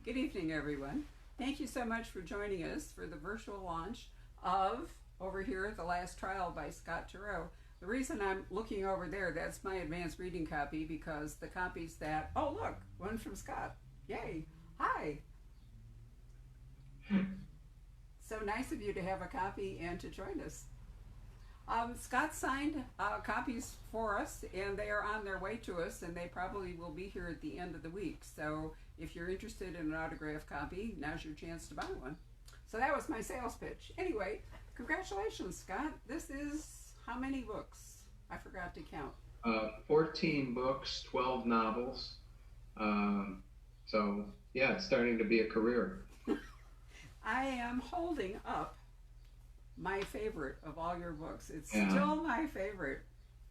Good evening, everyone. Thank you so much for joining us for the virtual launch of over here, The Last Trial by Scott Turow. The reason I'm looking over there, that's my advanced reading copy because the copies that, oh look, one from Scott. Yay. Hi. So nice of you to have a copy and to join us. Scott signed copies for us, and they are on their way to us, and they probably will be here at the end of the week. So if you're interested in an autographed copy, now's your chance to buy one. So that was my sales pitch. Anyway, congratulations, Scott. This is how many books? I forgot to count. 14 books, 12 novels. So, yeah, it's starting to be a career. I am holding up my favorite of all your books. It's Yeah. still my favorite.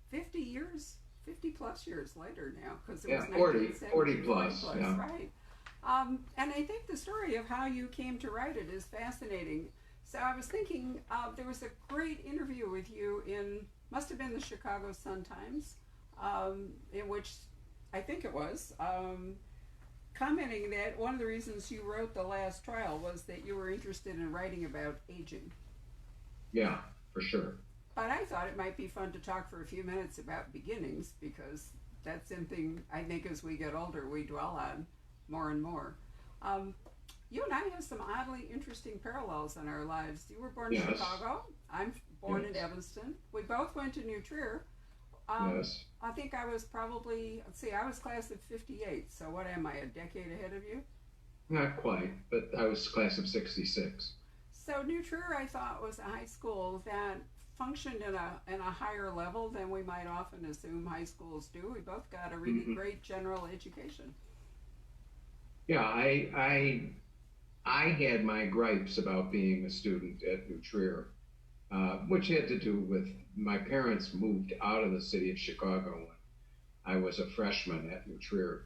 50 years, 50 plus years later now, because it was Yeah, 40 1970, plus, yeah. right? And I think the story of how you came to write it is fascinating. So I was thinking, there was a great interview with you in, must have been the Chicago Sun-Times, in which I think it was, commenting that one of the reasons you wrote The Last Trial was that you were interested in writing about aging. Yeah, for sure. But I thought it might be fun to talk for a few minutes about beginnings because that's something I think as we get older we dwell on more and more. You and I have some oddly interesting parallels in our lives. You were born in Yes. Chicago. I'm born in Yes. Evanston. We both went to New Trier. Yes. I think I was probably, let's see, I was class of 58. So what am I, a decade ahead of you? Not quite, but I was class of 66. So New Trier, I thought, was a high school that functioned in a higher level than we might often assume high schools do. We both got a really great general education. Yeah, I had my gripes about being a student at New Trier, which had to do with my parents moved out of the city of Chicago when I was a freshman at New Trier.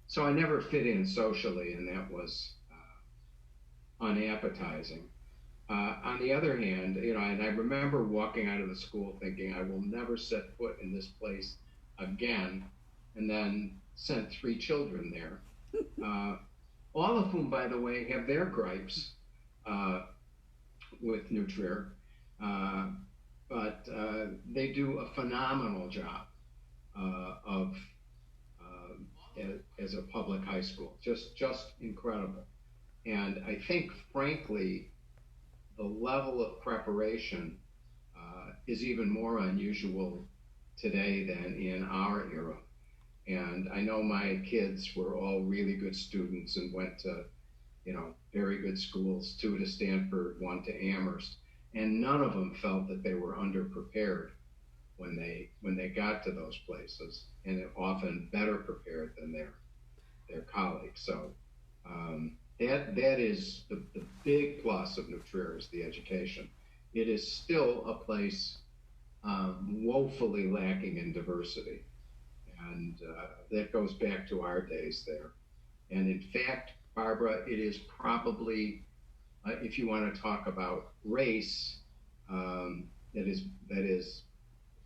So I never fit in socially, and that was unappetizing. On the other hand, and I remember walking out of the school thinking, I will never set foot in this place again, and then sent 3 children there, all of whom, by the way, have their gripes with New Trier, but they do a phenomenal job of as a public high school, just incredible. And I think, frankly, the level of preparation is even more unusual today than in our era. And I know my kids were all really good students and went to, very good schools, 2 to Stanford, 1 to Amherst, and none of them felt that they were underprepared when they got to those places, and often better prepared than their colleagues. So that is the big plus of New Trier is the education. It is still a place woefully lacking in diversity, and that goes back to our days there. And in fact, Barbara, it is probably, if you want to talk about race, that is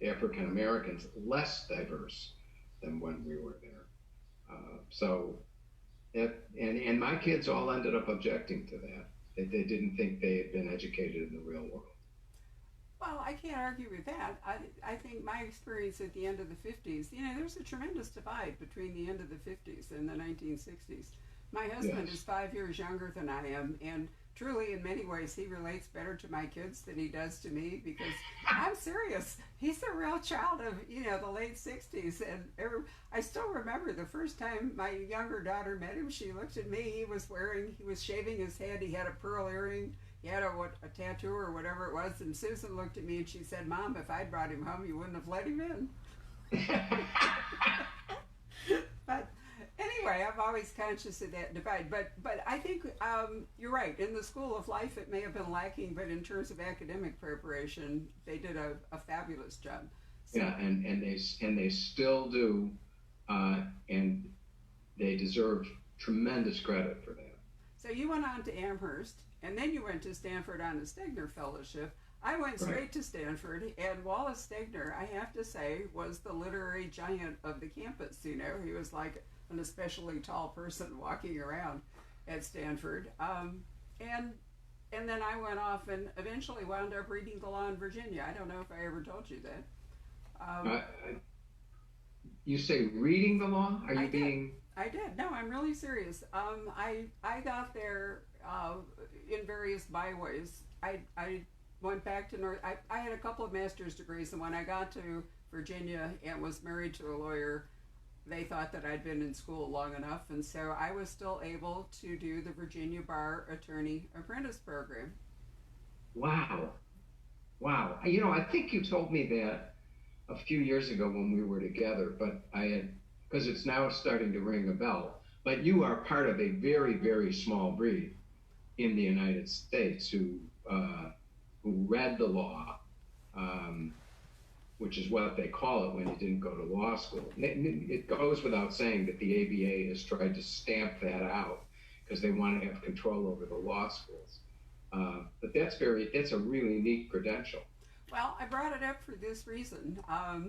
African Americans less diverse than when we were there. So and my kids all ended up objecting to that. They didn't think they had been educated in the real world. Well, I can't argue with that. I think my experience at the end of the 50s, there's a tremendous divide between the end of the 50s and the 1960s. My husband Yes. is 5 years younger than I am, and truly, in many ways, he relates better to my kids than he does to me because I'm serious. He's a real child of, the late 60s. And I still remember the first time my younger daughter met him, she looked at me, he was shaving his head, he had a pearl earring, he had a tattoo or whatever it was. And Susan looked at me and she said, Mom, if I'd brought him home, you wouldn't have let him in. But anyway, I'm always conscious of that divide. But I think you're right. In the school of life, it may have been lacking, but in terms of academic preparation, they did a fabulous job. So, Yeah, and they still do, and they deserve tremendous credit for that. so you went on to Amherst, and then you went to Stanford on a Stegner Fellowship. I went straight Right. to Stanford, and Wallace Stegner, I have to say, was the literary giant of the campus. He was like an especially tall person walking around. at Stanford. And and then I went off and eventually wound up reading the law in Virginia. I don't know if I ever told you that. Um, Uh, you say reading the law? Are I you did. being? I did. No, I'm really serious. I got there in various byways. I went back to North. I had a couple of master's degrees, and when I got to Virginia and was married to a lawyer, they thought that I'd been in school long enough, and so I was still able to do the Virginia Bar Attorney Apprentice Program. Wow, wow. You know, I think you told me that a few years ago when we were together, but I had, because it's now starting to ring a bell. But you are part of a very, very small breed in the United States who read the law, um, which is what they call it when you didn't go to law school. It goes without saying that the ABA has tried to stamp that out because they want to have control over the law schools. But that's a really neat credential. Well, I brought it up for this reason,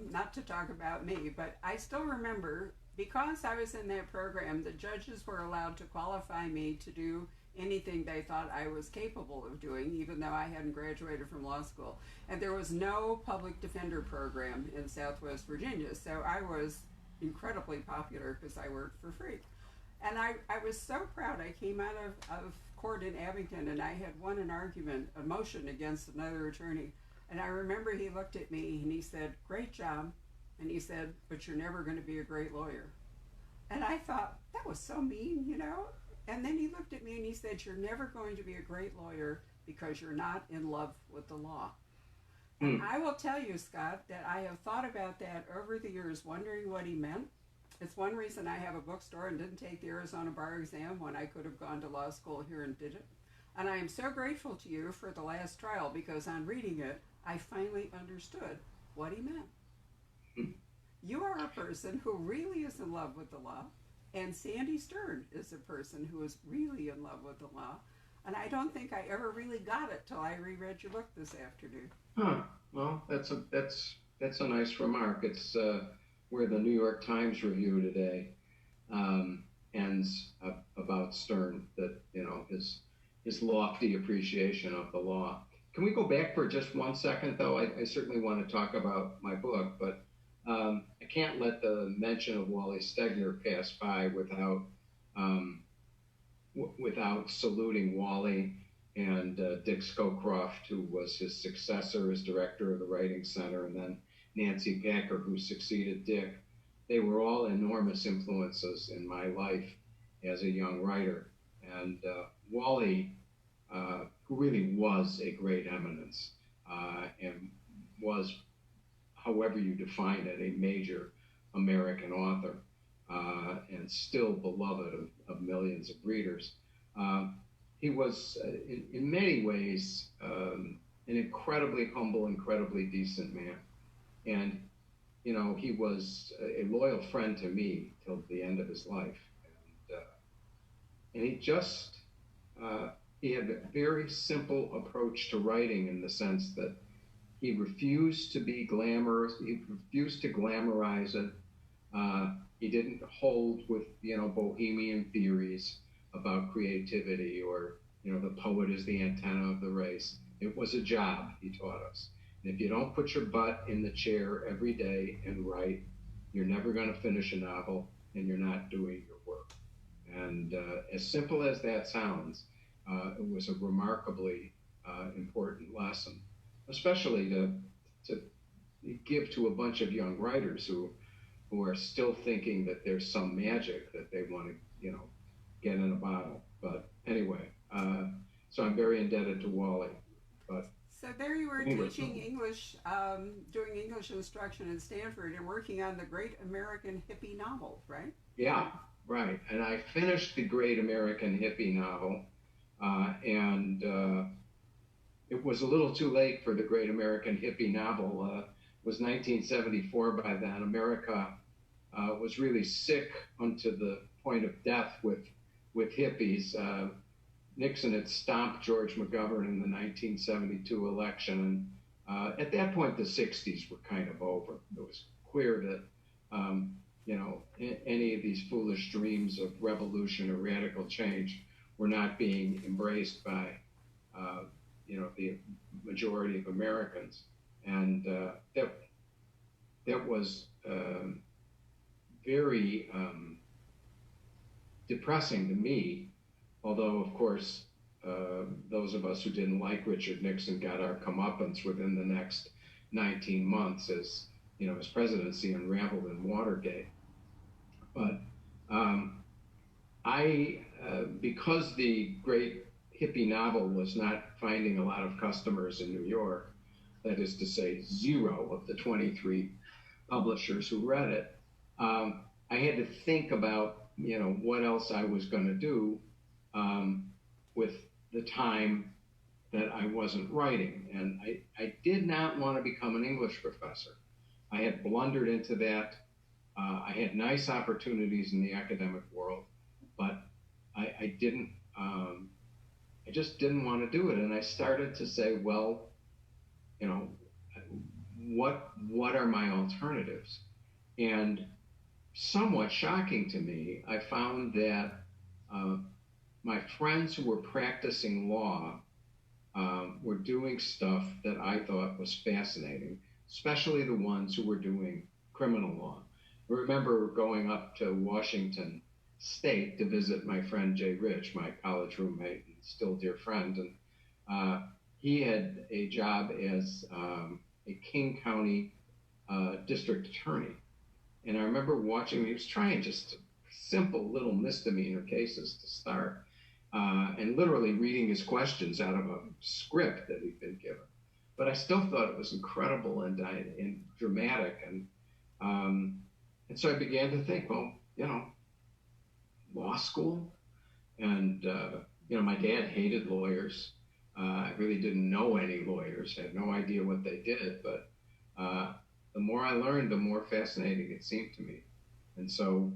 not to talk about me, but I still remember because I was in that program, the judges were allowed to qualify me to do anything they thought I was capable of doing, even though I hadn't graduated from law school. And there was no public defender program in Southwest Virginia, so I was incredibly popular because I worked for free. And I was so proud. I came out of court in Abington and I had won an argument, a motion against another attorney. And I remember he looked at me and he said, "Great job." And he said, "But you're never going to be a great lawyer." And I thought, that was so mean, you know? And then he looked at me and he said, "You're never going to be a great lawyer because you're not in love with the law." And Hmm. I will tell you, Scott, that I have thought about that over the years, wondering what he meant. It's one reason I have a bookstore and didn't take the Arizona bar exam when I could have gone to law school here and did it. And I am so grateful to you for the last trial because on reading it, I finally understood what he meant. Hmm. You are a person who really is in love with the law, and Sandy Stern is a person who is really in love with the law. And I don't think I ever really got it till I reread your book this afternoon. Huh. Well, that's a nice remark. It's where the New York Times review today ends about Stern, that his lofty appreciation of the law. Can we go back for just 1 second, though? I certainly want to talk about my book, but I can't let the mention of Wally Stegner pass by um, without saluting Wally and Dick Scowcroft, who was his successor as director of the Writing Center, and then Nancy Packer, who succeeded Dick. They were all enormous influences in my life as a young writer. And Wally, who really was a great eminence and was, however you define it, a major American author and still beloved of millions of readers. He was, in many ways, an incredibly humble, incredibly decent man. And, he was a loyal friend to me till the end of his life. And he just, he had a very simple approach to writing in the sense that he refused to be glamorous. He refused to glamorize it. He didn't hold with, bohemian theories about creativity or, the poet is the antenna of the race. It was a job, he taught us. And if you don't put your butt in the chair every day and write, you're never going to finish a novel and you're not doing your work. And as simple as that sounds, it was a remarkably important lesson, especially to give to a bunch of young writers who are still thinking that there's some magic that they want to, get in a bottle. But anyway, so I'm very indebted to Wally. But So there you were anyway, teaching English, doing English instruction at Stanford and working on the great American hippie novel, right? yeah, right. And I finished the Great American Hippie novel, and it was a little too late for the Great American Hippie novel. It was 1974 by then. America was really sick unto the point of death with hippies. Nixon had stomped George McGovern in the 1972 election, and at that point the 60s were kind of over. It was clear that any of these foolish dreams of revolution or radical change were not being embraced by, the majority of Americans. And that was very depressing to me, although, of course, those of us who didn't like Richard Nixon got our comeuppance within the next 19 months as, his presidency unraveled in Watergate. But because the great hippie novel was not finding a lot of customers in New York, that is to say, 0 of the 23 publishers who read it, I had to think about, what else I was going to do with the time that I wasn't writing. And I did not want to become an English professor. I had blundered into that. I had nice opportunities in the academic world, but I didn't. I just didn't want to do it. And I started to say, well, what are my alternatives? And somewhat shocking to me, I found that my friends who were practicing law were doing stuff that I thought was fascinating, especially the ones who were doing criminal law. I remember going up to Washington State to visit my friend Jay Rich, my college roommate and still dear friend, and he had a job as a King County district attorney. And I remember watching him. He was trying just simple little misdemeanor cases to start, and literally reading his questions out of a script that he'd been given. But I still thought it was incredible and dramatic. And so I began to think, well, law school? And, my dad hated lawyers. I really didn't know any lawyers, had no idea what they did. But the more I learned, the more fascinating it seemed to me. And so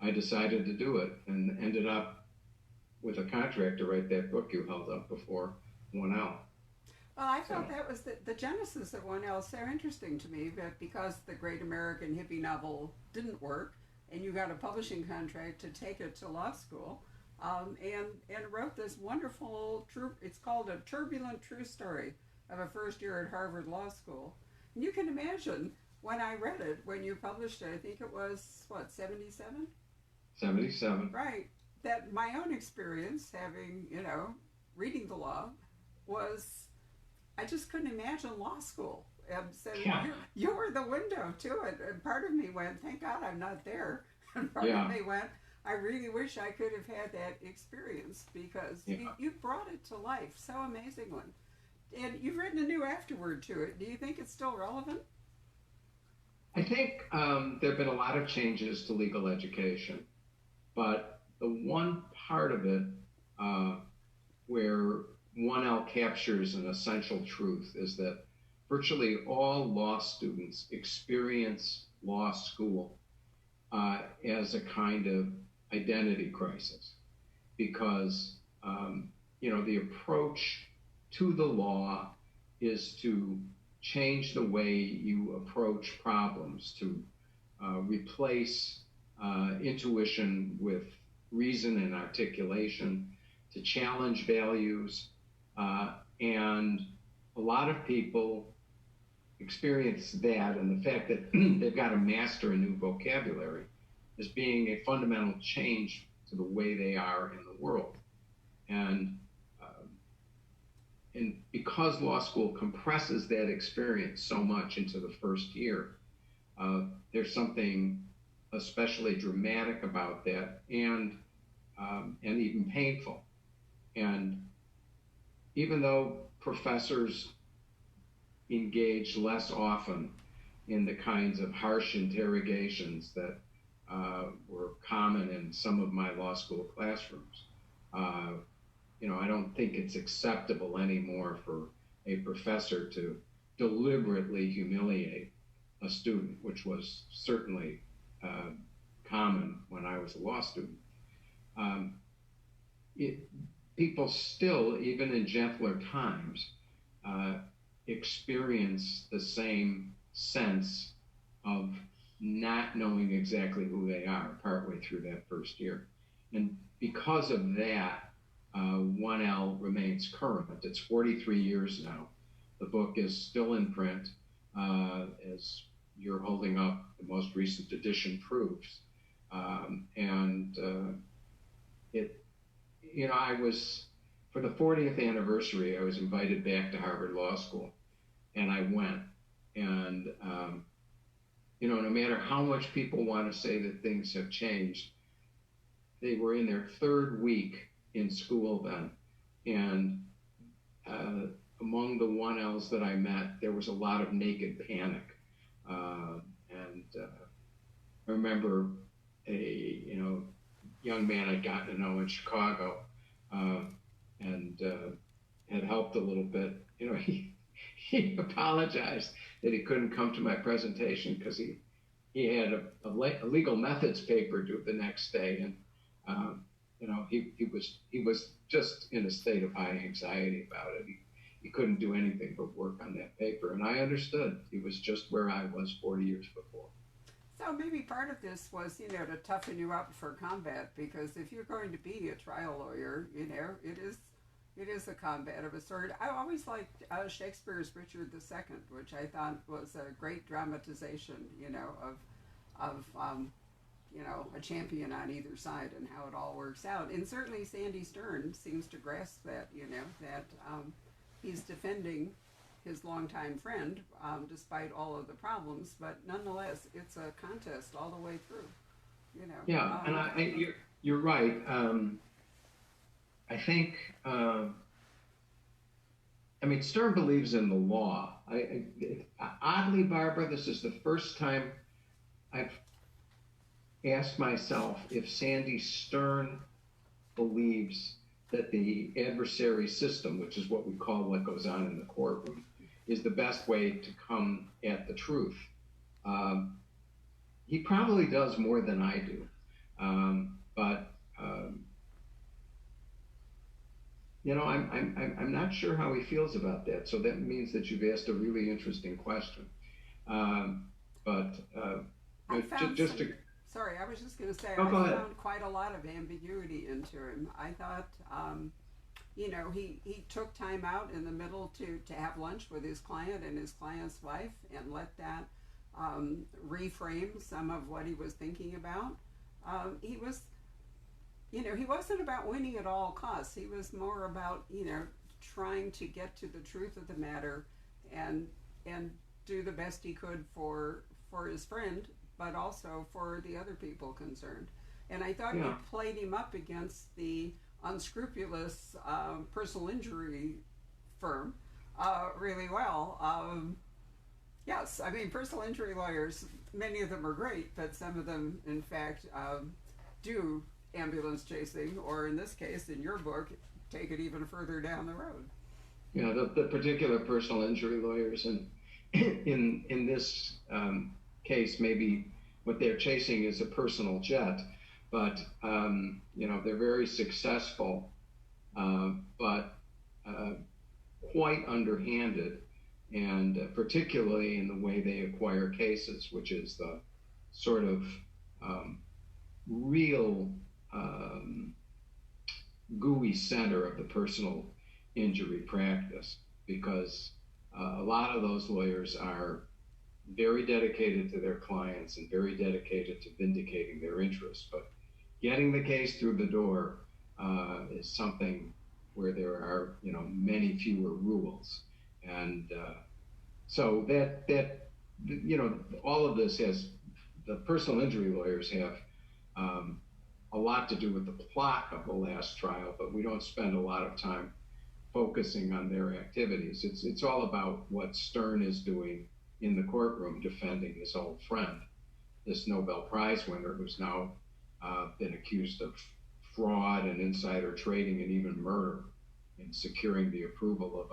I decided to do it and ended up with a contract to write that book you held up before one out. Well, I felt that was the genesis of One L so interesting to me, but because the great American hippie novel didn't work, and you got a publishing contract to take it to law school, and wrote this wonderful, it's called A Turbulent True Story of a First Year at Harvard Law School. And you can imagine when I read it, when you published it, I think it was, 77? 77. Right. That my own experience having, reading the law was, I just couldn't imagine law school. And said, yeah. you were the window to it. And part of me went, thank God I'm not there. And part of me went, I really wish I could have had that experience because you brought it to life so amazingly. And you've written a new afterword to it. Do you think it's still relevant? I think there have been a lot of changes to legal education. But the one part of it where 1L captures an essential truth is that virtually all law students experience law school as a kind of identity crisis because, the approach to the law is to change the way you approach problems, to replace intuition with reason and articulation, to challenge values, and a lot of people experience that and the fact that they've got to master a new vocabulary as being a fundamental change to the way they are in the world. And because law school compresses that experience so much into the first year, there's something especially dramatic about that and even painful. And even though professors engage less often in the kinds of harsh interrogations that were common in some of my law school classrooms, I don't think it's acceptable anymore for a professor to deliberately humiliate a student, which was certainly common when I was a law student. People still, even in gentler times, experience the same sense of not knowing exactly who they are partway through that first year. And because of that, 1L remains current. It's 43 years now. The book is still in print, as you're holding up the most recent edition proves. And it, I was, for the 40th anniversary, I was invited back to Harvard Law School, and I went. And, no matter how much people want to say that things have changed, they were in their third week in school then. And among the 1Ls that I met, there was a lot of naked panic. And I remember a young man I'd gotten to know in Chicago, and had helped a little bit. He apologized that he couldn't come to my presentation because he had a legal methods paper due the next day, and he was just in a state of high anxiety about it. He couldn't do anything but work on that paper, and I understood. He was just where I was 40 years before. So maybe part of this was, to toughen you up for combat, because if you're going to be a trial lawyer, it is a combat of a sort. I always liked Shakespeare's Richard II, which I thought was a great dramatization, of a champion on either side and how it all works out. And certainly Sandy Stern seems to grasp that, that he's defending his longtime friend, despite all of the problems, but nonetheless, it's a contest all the way through, Yeah, and you're right. I think, Stern believes in the law. Oddly, Barbara, this is the first time I've asked myself if Sandy Stern believes that the adversary system, which is what we call what goes on in the courtroom, is the best way to come at the truth. He probably does more than I do, but I'm not sure how he feels about that. So that means that you've asked a really interesting question. Sorry, I was just going to say, I found quite a lot of ambiguity into him. I thought, he took time out in the middle to have lunch with his client and his client's wife and let that reframe some of what he was thinking about. He wasn't about winning at all costs. He was more about, trying to get to the truth of the matter and do the best he could for his friend, but also for the other people concerned. And I thought he played him up against the unscrupulous personal injury firm really well. Yes, personal injury lawyers, many of them are great, but some of them, in fact, do ambulance chasing, or in this case, in your book, take it even further down the road. The particular personal injury lawyers, and in this case, maybe what they're chasing is a personal jet, but they're very successful, but quite underhanded, and particularly in the way they acquire cases, which is the sort of real gooey center of the personal injury practice, because a lot of those lawyers are very dedicated to their clients and very dedicated to vindicating their interests. But getting the case through the door is something where there are, many fewer rules. And so that all of this has, the personal injury lawyers have a lot to do with the plot of the last trial, but we don't spend a lot of time focusing on their activities. It's all about what Stern is doing in the courtroom defending his old friend, this Nobel Prize winner who's now been accused of fraud and insider trading and even murder in securing the approval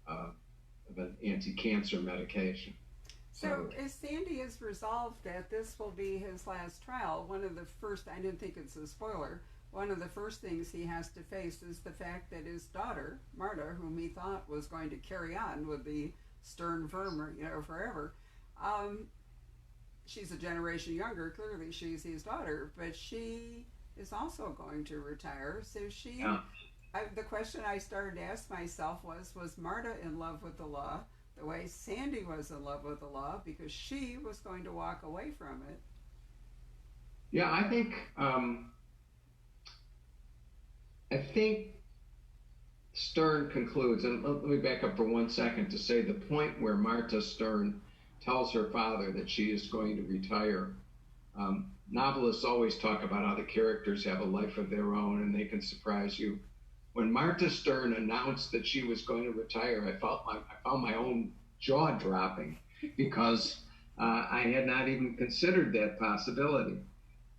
of an anti-cancer medication. So as Sandy has resolved that this will be his last trial, one of the first, I didn't think it's a spoiler, one of the first things he has to face is the fact that his daughter, Marta, whom he thought was going to carry on with the Stern firm, forever, she's a generation younger, clearly she's his daughter, but she is also going to retire. So Yeah. the question I started to ask myself was Marta in love with the law the way Sandy was in love with the law because she was going to walk away from it? Yeah, I think Stern concludes, and let me back up for 1 second to say the point where Martha Stern tells her father that she is going to retire. Novelists always talk about how the characters have a life of their own and they can surprise you. When Martha Stern announced that she was going to retire, I found my own jaw dropping because I had not even considered that possibility.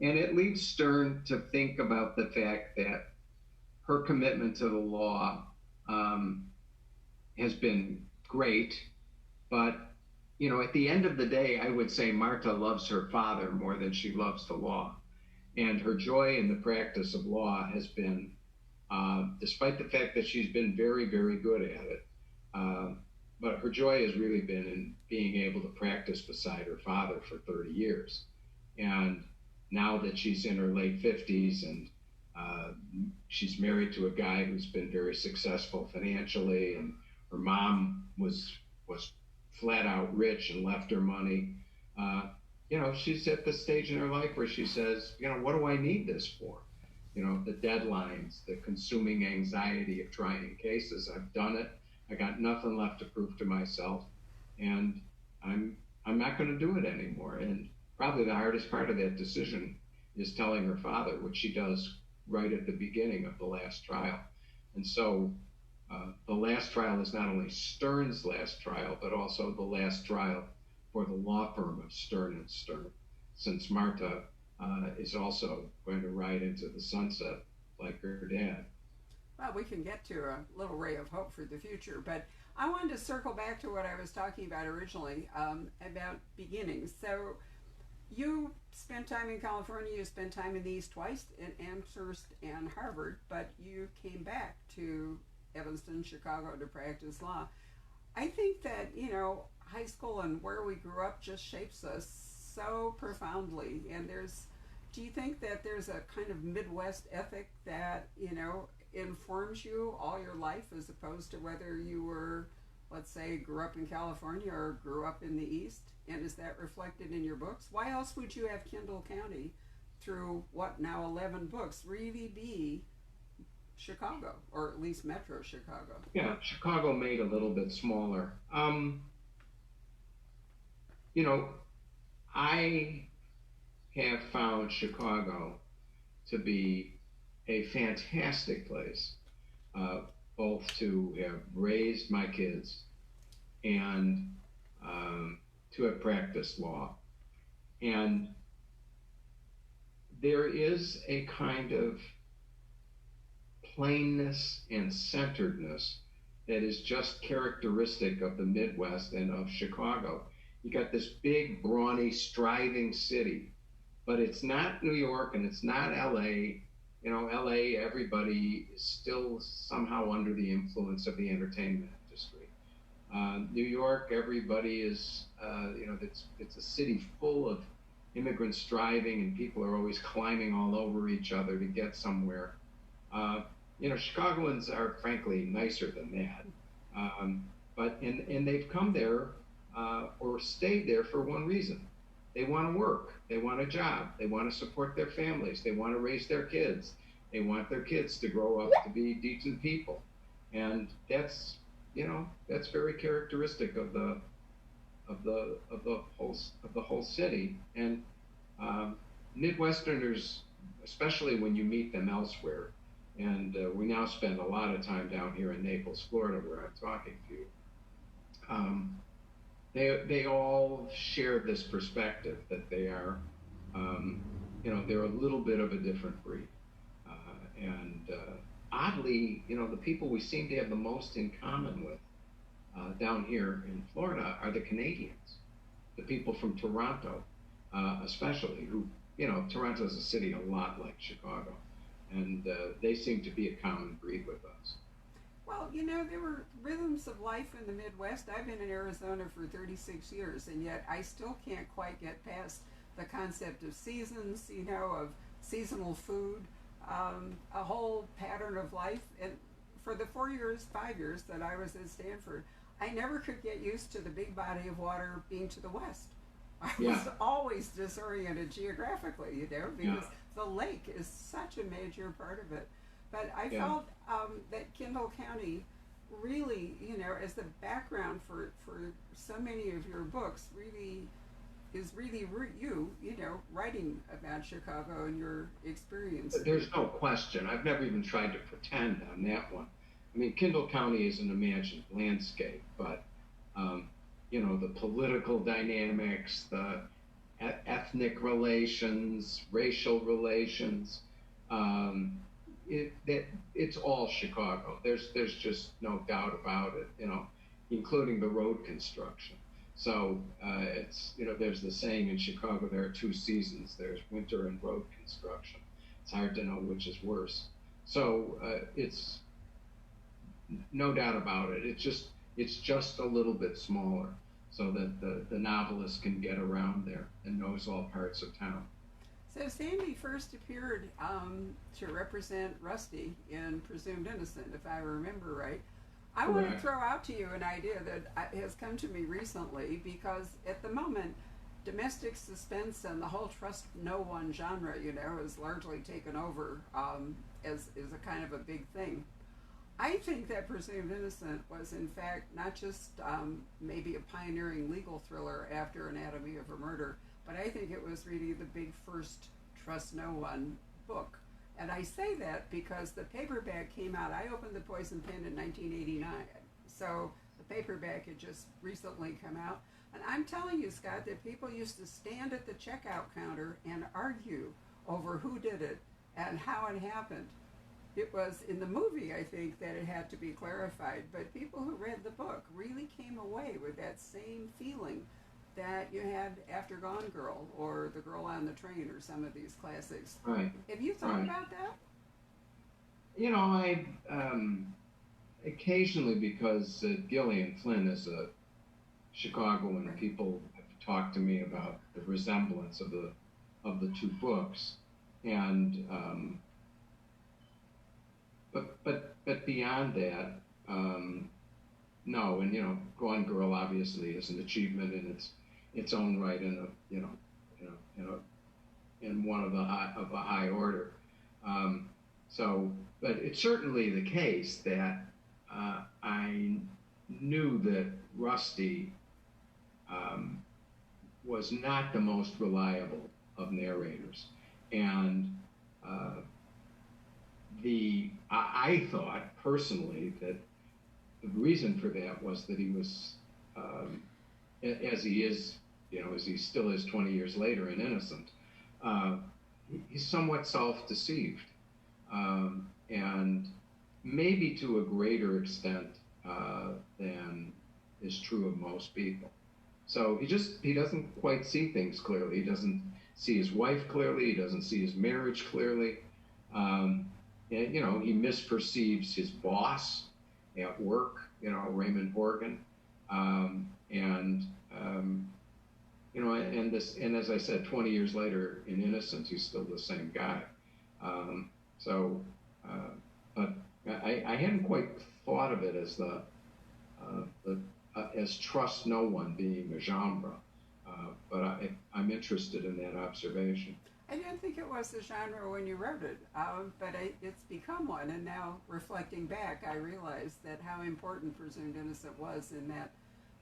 And it leads Stern to think about the fact that her commitment to the law um, has been great, but at the end of the day, I would say Marta loves her father more than she loves the law, and her joy in the practice of law has been, despite the fact that she's been very, very good at it, uh, but her joy has really been in being able to practice beside her father for 30 years, and now that she's in her late 50s and uh, she's married to a guy who's been very successful financially, and her mom was flat out rich and left her money. She's at the stage in her life where she says, what do I need this for? The deadlines, the consuming anxiety of trying cases. I've done it. I got nothing left to prove to myself, and I'm I'm not going to do it anymore. And probably the hardest part of that decision is telling her father, which she does right at the beginning of the last trial. And so the last trial is not only Stern's last trial, but also the last trial for the law firm of Stern and Stern, since Marta is also going to ride into the sunset like her dad. Well, we can get to a little ray of hope for the future, but I wanted to circle back to what I was talking about originally about beginnings. So you spent time in California, you spent time in the East twice, in Amherst and Harvard, but you came back to Evanston, Chicago to practice law. I think that, high school and where we grew up just shapes us so profoundly. And do you think that there's a kind of Midwest ethic that, informs you all your life as opposed to whether you were, let's say, grew up in California or grew up in the East? And is that reflected in your books? Why else would you have Kendall County, through what now 11 books, really be Chicago, or at least Metro Chicago? Yeah, Chicago made a little bit smaller. You know, I have found Chicago to be a fantastic place, both to have raised my kids and to have practiced law. And there is a kind of plainness and centeredness that is just characteristic of the Midwest and of Chicago. You got this big, brawny, striving city, but it's not New York and it's not LA. LA, everybody is still somehow under the influence of the entertainment industry. New York, everybody is, it's a city full of immigrants striving and people are always climbing all over each other to get somewhere. Chicagoans are frankly nicer than that. And they've come there or stayed there for one reason. They want to work. They want a job. They want to support their families. They want to raise their kids. They want their kids to grow up to be decent people. And that's very characteristic of the whole city. And Midwesterners, especially when you meet them elsewhere, and we now spend a lot of time down here in Naples, Florida, where I'm talking to you. They all share this perspective that they are, they're a little bit of a different breed. Oddly, the people we seem to have the most in common with down here in Florida are the Canadians, the people from Toronto, especially, who, Toronto is a city a lot like Chicago, and they seem to be a common breed with us. Well, there were rhythms of life in the Midwest. I've been in Arizona for 36 years, and yet I still can't quite get past the concept of seasons, of seasonal food, a whole pattern of life. And for the 4 years, 5 years that I was at Stanford, I never could get used to the big body of water being to the west. I Yeah. was always disoriented geographically, you know, because Yeah. the lake is such a major part of it. But I Yeah. felt that Kendall County really, you know, as the background for so many of your books, really is really you know, writing about Chicago and your experience. There's no question. I've never even tried to pretend on that one. I mean, Kendall County is an imagined landscape, but you know, the political dynamics, the ethnic relations, racial relations, it's all Chicago. There's just no doubt about it. You know, including the road construction. So it's, you know, there's the saying in Chicago, there are two seasons. There's winter and road construction. It's hard to know which is worse. So it's no doubt about it. It's just a little bit smaller, so that the novelist can get around there and knows all parts of town. So Sandy first appeared to represent Rusty in Presumed Innocent, if I remember right. I want to Correct. throw out to you an idea that has come to me recently, because at the moment, domestic suspense and the whole trust no one genre, you know, is largely taken over as a kind of a big thing. I think that Presumed Innocent was, in fact, not just maybe a pioneering legal thriller after Anatomy of a Murder, but I think it was really the big first Trust No One book. And I say that because the paperback came out. I opened the Poisoned Pen in 1989, so the paperback had just recently come out. And I'm telling you, Scott, that people used to stand at the checkout counter and argue over who did it and how it happened. It was in the movie, I think, that it had to be clarified, but people who read the book really came away with that same feeling that you had after Gone Girl or The Girl on the Train or some of these classics. Right. Have you thought Right. about that? You know, I occasionally, because Gillian Flynn is a Chicagoan, Right. people have talked to me about the resemblance of the two books, and but beyond that, no. And you know, Gone Girl obviously is an achievement in its own right, in a in one of a high order. So, but it's certainly the case that I knew that Rusty was not the most reliable of narrators, and I thought personally that the reason for that was that he was, as he is, you know, as he still is 20 years later in Innocent, he's somewhat self-deceived, and maybe to a greater extent than is true of most people. So he doesn't quite see things clearly. He doesn't see his wife clearly. He doesn't see his marriage clearly. And, you know, he misperceives his boss at work, you know, Raymond Horgan. You know, and as I said, 20 years later in Innocence, he's still the same guy. But I hadn't quite thought of it as as Trust No One being a genre. But I'm interested in that observation. I didn't think it was a genre when you wrote it, but it's become one. And now, reflecting back, I realized that how important Presumed Innocent was in that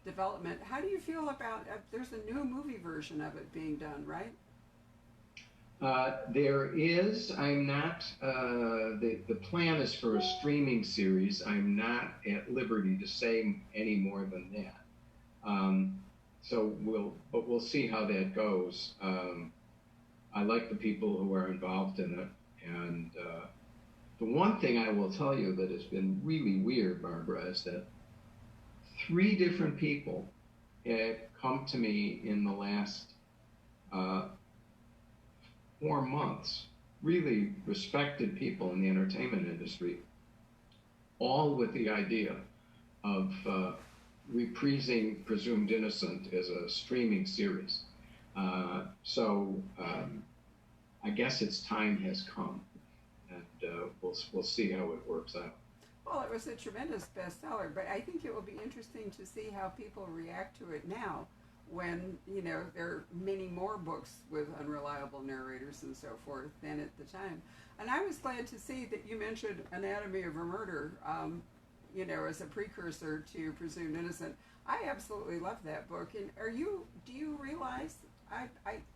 development. How do you feel about? There's a new movie version of it being done, right? There is. I'm not. The plan is for a streaming series. I'm not at liberty to say any more than that. So we'll see how that goes. I like the people who are involved in it, and the one thing I will tell you that has been really weird, Barbara, is that 3 different people have come to me in the last 4 months, really respected people in the entertainment industry, all with the idea of reprising Presumed Innocent as a streaming series. So I guess its time has come, and we'll see how it works out. Well, it was a tremendous bestseller, but I think it will be interesting to see how people react to it now when, there are many more books with unreliable narrators and so forth than at the time. And I was glad to see that you mentioned Anatomy of a Murder, as a precursor to Presumed Innocent. I absolutely love that book. And do you realize, I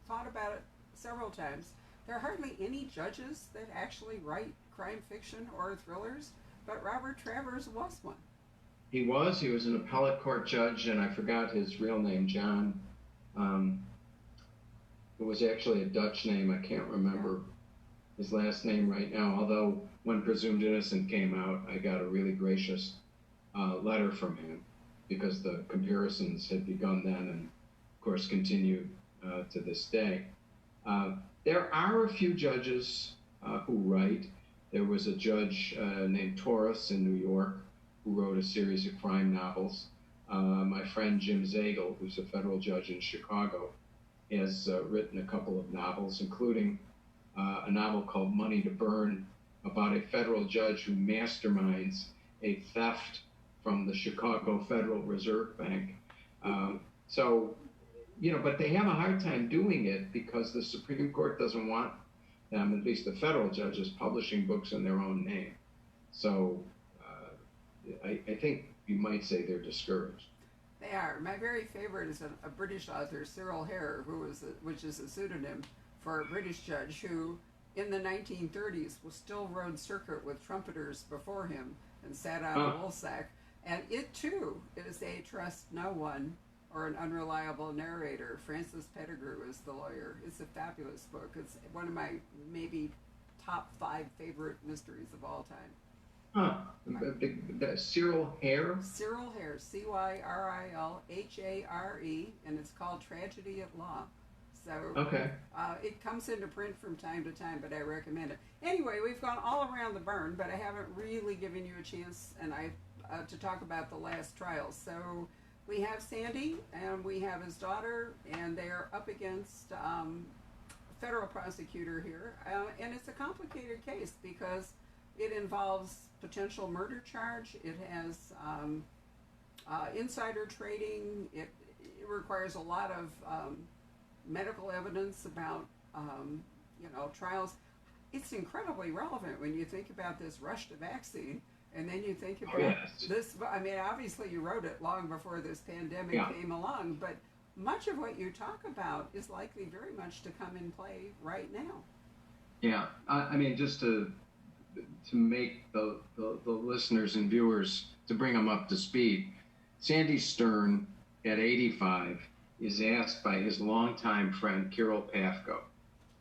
thought about it several times, there are hardly any judges that actually write crime fiction or thrillers, but Robert Travers was one. He was an appellate court judge, and I forgot his real name, John. Um, it was actually a Dutch name. I can't remember his last name right now, although when Presumed Innocent came out, I got a really gracious letter from him because the comparisons had begun then and, of course, continue to this day. There are a few judges who write. There was a judge named Taurus in New York who wrote a series of crime novels. My friend Jim Zagel, who's a federal judge in Chicago, has written a couple of novels, including a novel called Money to Burn, about a federal judge who masterminds a theft from the Chicago Federal Reserve Bank. But they have a hard time doing it because the Supreme Court doesn't want them, at least the federal judges, publishing books in their own name. So I think you might say they're discouraged. They are. My very favorite is a British author, Cyril Hare, which is a pseudonym for a British judge who, in the 1930s, still rode circuit with trumpeters before him and sat on a woolsack. And it, too, is a trust no one or an unreliable narrator. Francis Pettigrew is the lawyer. It's a fabulous book. It's one of my maybe top 5 favorite mysteries of all time. Cyril Hare? Cyril Hare, Cyrilhare, and it's called Tragedy at Law. So okay. It comes into print from time to time, but I recommend it. Anyway, we've gone all around the barn, but I haven't really given you a chance to talk about the last trials. So we have Sandy, and we have his daughter, and they are up against a federal prosecutor here. And it's a complicated case because it involves potential murder charge. It has insider trading. It requires a lot of medical evidence about, trials. It's incredibly relevant when you think about this rush to vaccine, and then you think about this. I mean, obviously you wrote it long before this pandemic came along, but much of what you talk about is likely very much to come in play right now. Yeah, I mean, just to make the listeners and viewers, to bring them up to speed, Sandy Stern, at 85, is asked by his longtime friend Kirill Pafko,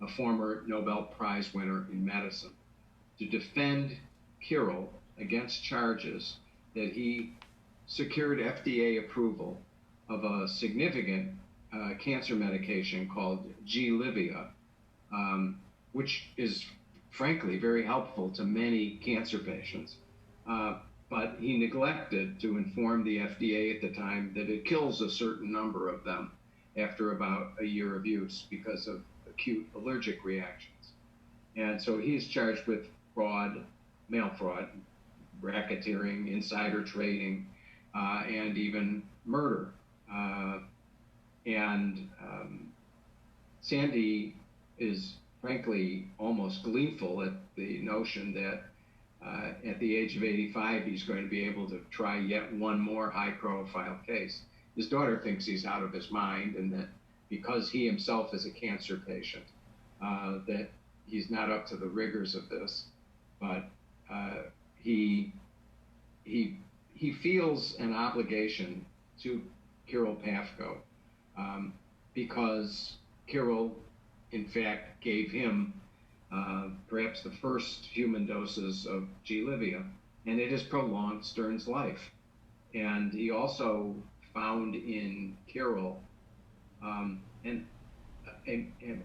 a former Nobel Prize winner in medicine, to defend Kirill against charges that he secured FDA approval of a significant cancer medication called G-Livia, which is frankly very helpful to many cancer patients. But he neglected to inform the FDA at the time that it kills a certain number of them after about a year of use because of acute allergic reactions. And so he's charged with fraud, mail fraud, racketeering, insider trading, and even murder. Sandy is frankly almost gleeful at the notion that at the age of 85, he's going to be able to try yet one more high-profile case. His daughter thinks he's out of his mind, and that because he himself is a cancer patient, that he's not up to the rigors of this. But he feels an obligation to Kirill Pafko because Kirill, in fact, gave him perhaps the first human doses of G-Livia, and it has prolonged Stern's life. And he also found in Kirill a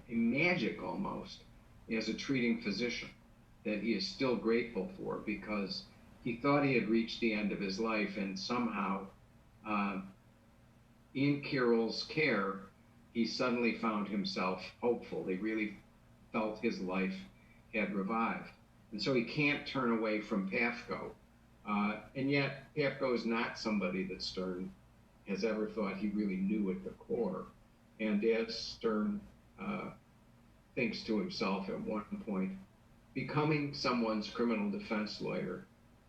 magic almost as a treating physician that he is still grateful for, because he thought he had reached the end of his life, and somehow in Kirill's care, he suddenly found himself hopeful. He really felt his life had revived. And so he can't turn away from Pafko. And yet, Pafko is not somebody that Stern has ever thought he really knew at the core. And as Stern thinks to himself at one point, becoming someone's criminal defense lawyer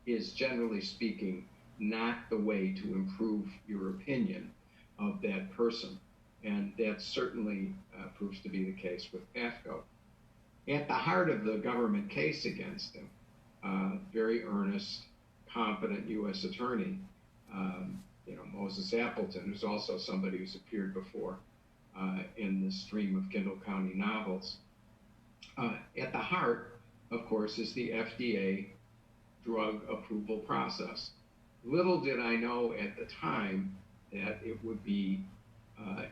is, generally speaking, not the way to improve your opinion of that person. And that certainly proves to be the case with Pafko. At the heart of the government case against him, very earnest, competent U.S. attorney, Moses Appleton, who's also somebody who's appeared before in the stream of Kendall County novels. At the heart, of course, is the FDA drug approval process. Little did I know at the time that it would be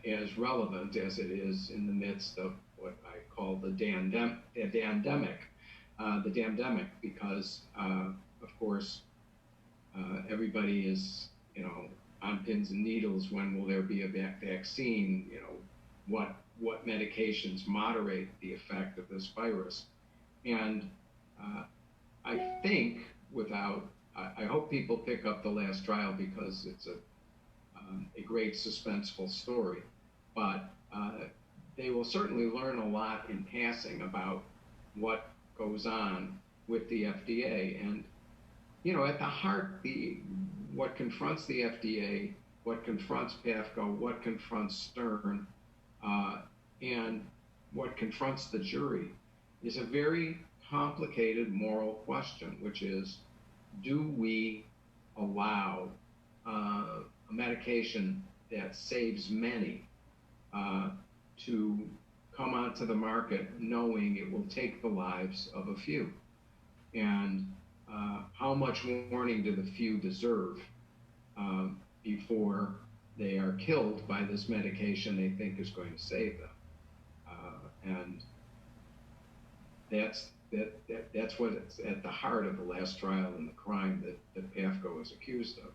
as relevant as it is in the midst of what I call the dandemic, because, of course, everybody is, on pins and needles. When will there be a vaccine? What medications moderate the effect of this virus? And I think I hope people pick up the last trial because it's a great suspenseful story, but they will certainly learn a lot in passing about what goes on with the FDA. And, at the heart, what confronts the FDA, what confronts Pafko, what confronts Stern, and what confronts the jury is a very complicated moral question, which is, do we allow a medication that saves many to come onto the market knowing it will take the lives of a few? And how much warning do the few deserve before they are killed by this medication they think is going to save them? And that's what's at the heart of the last trial and the crime that Pafko is accused of.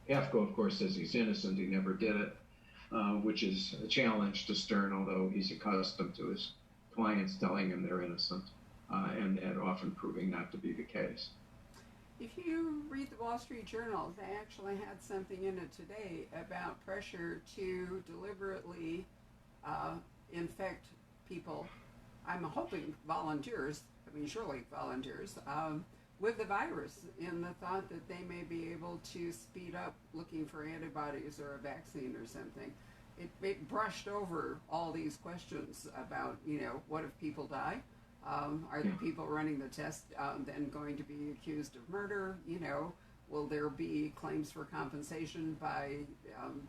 Pafko, of course, says he's innocent. He never did it, which is a challenge to Stern, although he's accustomed to his clients telling him they're innocent, and often proving not to be the case. If you read the Wall Street Journal, they actually had something in it today about pressure to deliberately infect people. I'm hoping volunteers, surely volunteers, with the virus, in the thought that they may be able to speed up looking for antibodies or a vaccine or something. It brushed over all these questions about, what if people die? Are the people running the test then going to be accused of murder? Will there be claims for compensation by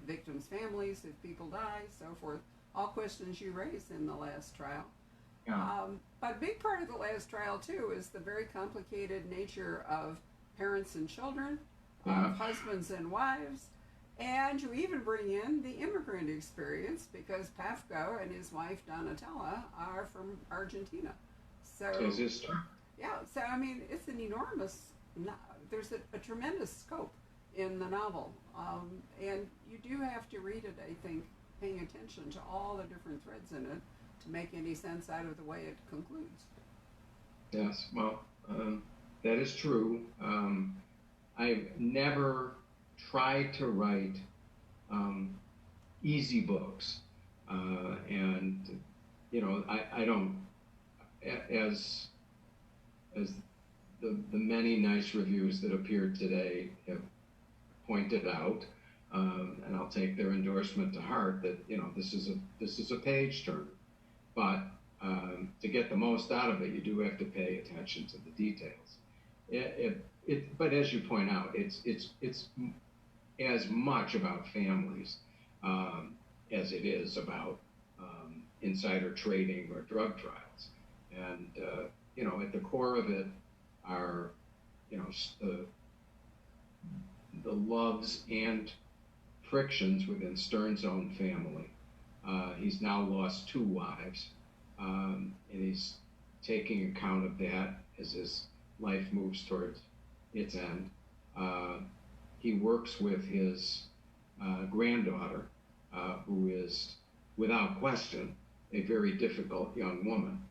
victims' families if people die? So forth. All questions you raised in the last trial. Yeah. But a big part of the last trial, too, is the very complicated nature of parents and children, of husbands and wives, and you even bring in the immigrant experience because Pafko and his wife Donatella are from Argentina. So, yeah, so it's an enormous, there's a tremendous scope in the novel, and you do have to read it, I think, paying attention to all the different threads in it to make any sense out of the way it concludes. Yes, well, that is true. I've never tried to write easy books, and I don't, as the many nice reviews that appeared today have pointed out, and I'll take their endorsement to heart, that this is a page turner. But to get the most out of it, you do have to pay attention to the details. But as you point out, it's as much about families as it is about insider trading or drug trials. And at the core of it are the loves and frictions within Stern's own family. He's now lost 2 wives, and he's taking account of that as his life moves towards its end. He works with his granddaughter, who is, without question, a very difficult young woman.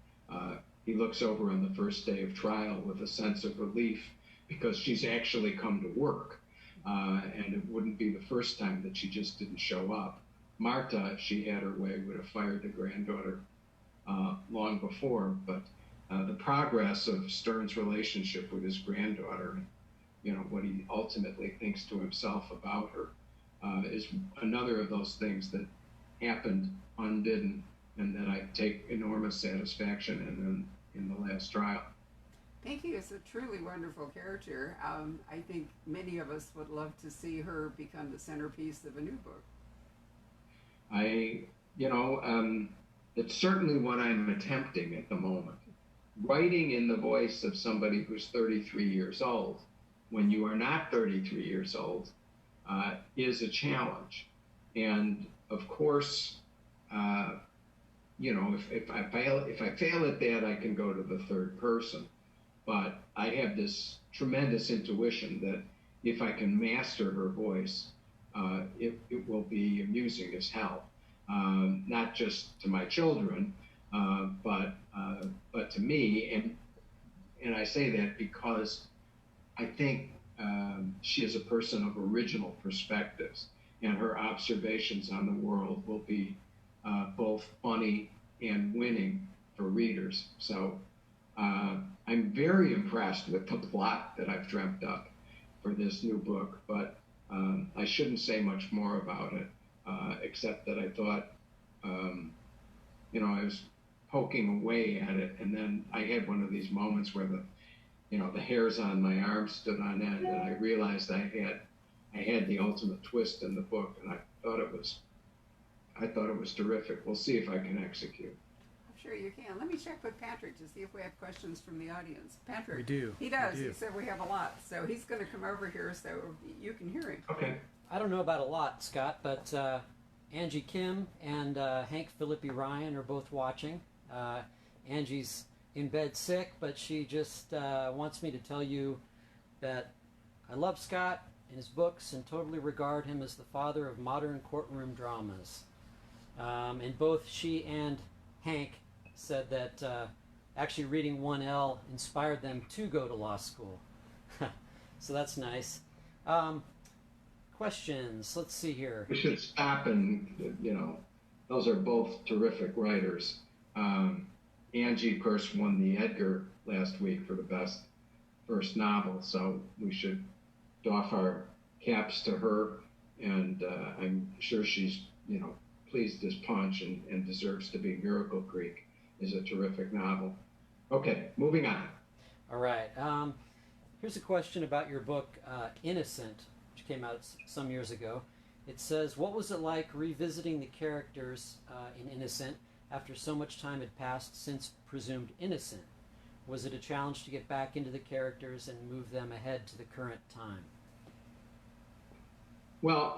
he looks over on the first day of trial with a sense of relief because she's actually come to work. And it wouldn't be the first time that she just didn't show up. Marta, if she had her way, would have fired the granddaughter long before, but the progress of Stern's relationship with his granddaughter, you know, what he ultimately thinks to himself about her, is another of those things that happened unbidden and that I take enormous satisfaction in the last trial. Pinky is a truly wonderful character. I think many of us would love to see her become the centerpiece of a new book. It's certainly what I'm attempting at the moment. Writing in the voice of somebody who's 33 years old, when you are not 33 years old, is a challenge. And of course, if I fail at that, I can go to the third person. But I have this tremendous intuition that if I can master her voice, it will be amusing as hell. Not just to my children, but to me. And I say that because I think she is a person of original perspectives, and her observations on the world will be both funny and winning for readers. So I'm very impressed with the plot that I've dreamt up for this new book, but I shouldn't say much more about it, except that I thought, I was poking away at it, and then I had one of these moments where the hairs on my arm stood on end, and I realized I had the ultimate twist in the book, and I thought it was terrific. We'll see if I can execute. I'm sure you can. Let me check with Patrick to see if we have questions from the audience. Patrick. We do. He does. We do. He said we have a lot, so he's going to come over here so you can hear him. Okay. I don't know about a lot, Scott, but Angie Kim and Hank Philippi Ryan are both watching. Angie's in bed sick, but she just wants me to tell you that I love Scott and his books and totally regard him as the father of modern courtroom dramas. And both she and Hank said that actually reading 1L inspired them to go to law school. So that's nice. Questions? Let's see here. We should stop and, those are both terrific writers. Angie, of course, won the Edgar last week for the best first novel, so we should doff our caps to her, and I'm sure she's, pleased as punch and deserves to be. Miracle Creek is a terrific novel. Okay, moving on. All right. Here's a question about your book, Innocent, which came out some years ago. It says, what was it like revisiting the characters in Innocent after so much time had passed since Presumed Innocent? Was it a challenge to get back into the characters and move them ahead to the current time? Well,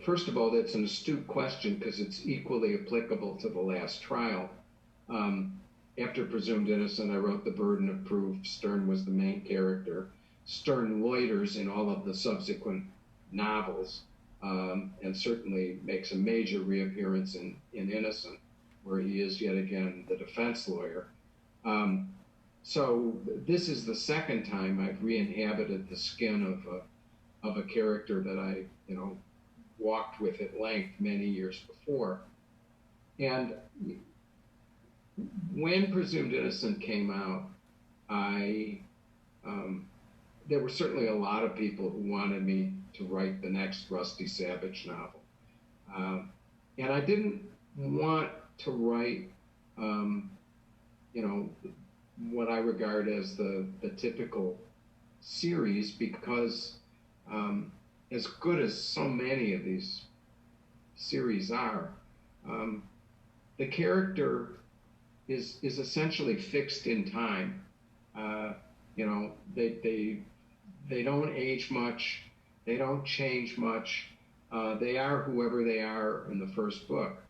first of all, that's an astute question because it's equally applicable to the last trial. After Presumed Innocent, I wrote The Burden of Proof. Stern was the main character. Stern loiters in all of the subsequent novels, and certainly makes a major reappearance in Innocent, where he is yet again the defense lawyer. So this is the second time I've re-inhabited the skin of a character that I, walked with at length many years before. And when Presumed Innocent came out, there were certainly a lot of people who wanted me to write the next Rusty Savage novel. And I didn't want to write, what I regard as the typical series because as good as so many of these series are, the character is essentially fixed in time. They don't age much, they don't change much. They are whoever they are in the first book.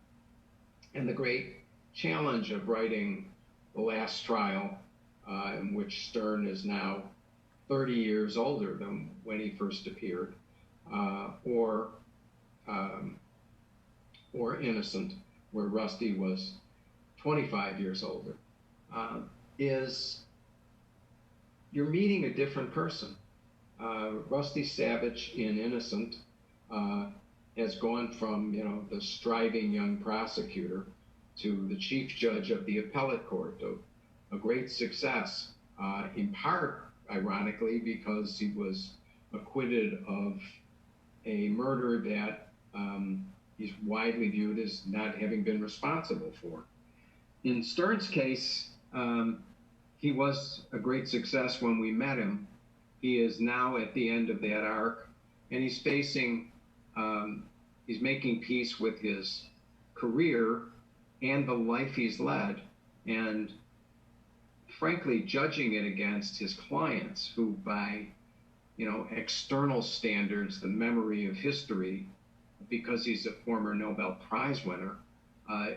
And the great challenge of writing the last trial, in which Stern is now 30 years older than when he first appeared, or Innocent, where Rusty was 25 years older, is you're meeting a different person. Rusty Savage in Innocent has gone from, the striving young prosecutor to the chief judge of the appellate court, a great success, in part, ironically, because he was acquitted of a murder that he's widely viewed as not having been responsible for. In Stern's case, he was a great success when we met him. He is now at the end of that arc, and he's facing, he's making peace with his career and the life he's led, and frankly, judging it against his clients, who by, external standards, the memory of history, because he's a former Nobel Prize winner,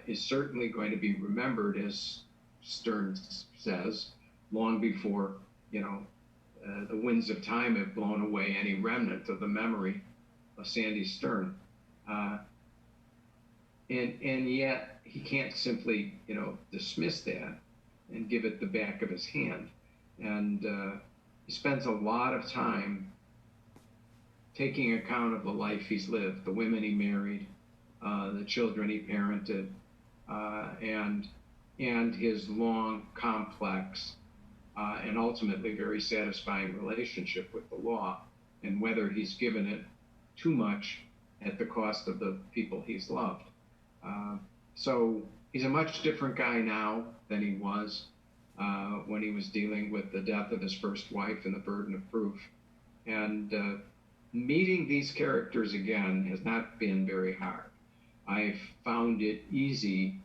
is certainly going to be remembered, as Stern says, long before, the winds of time have blown away any remnant of the memory of Sandy Stern. And yet he can't simply, dismiss that and give it the back of his hand. And he spends a lot of time taking account of the life he's lived, the women he married, the children he parented, and his long, complex, and ultimately very satisfying relationship with the law, and whether he's given it too much at the cost of the people he's loved. So he's a much different guy now than he was when he was dealing with the death of his first wife and the burden of proof. And meeting these characters again has not been very hard. I've found it easy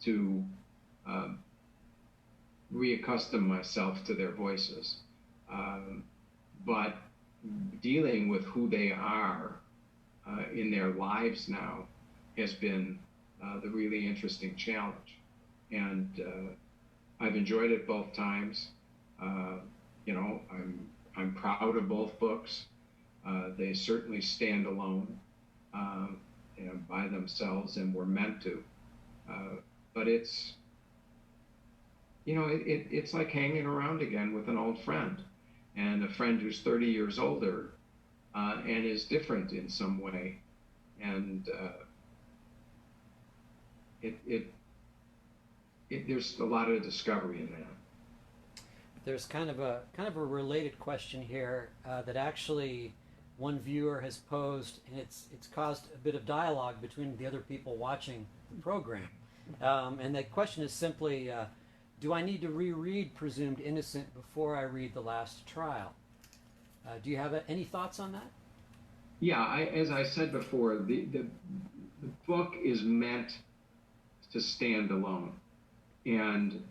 to reaccustom myself to their voices. But dealing with who they are in their lives now has been the really interesting challenge. And I've enjoyed it both times. I'm proud of both books. They certainly stand alone by themselves, and were meant to. But it's, it's like hanging around again with an old friend, and a friend who's 30 years older and is different in some way. And there's a lot of discovery in that. There's kind of a related question here that actually one viewer has posed, and it's caused a bit of dialogue between the other people watching the program. And the question is simply, do I need to reread Presumed Innocent before I read The Last Trial? Do you have any thoughts on that? Yeah, as I said before, the book is meant to stand alone. And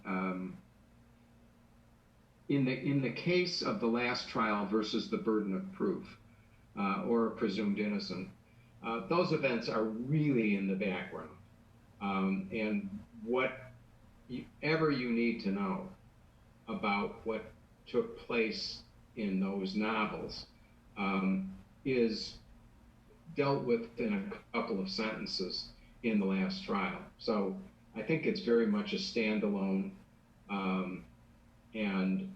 in the case of The Last Trial versus The Burden of Proof, or Presumed Innocent, those events are really in the background. And whatever you need to know about what took place in those novels is dealt with in a couple of sentences in The Last Trial. So I think it's very much a standalone, and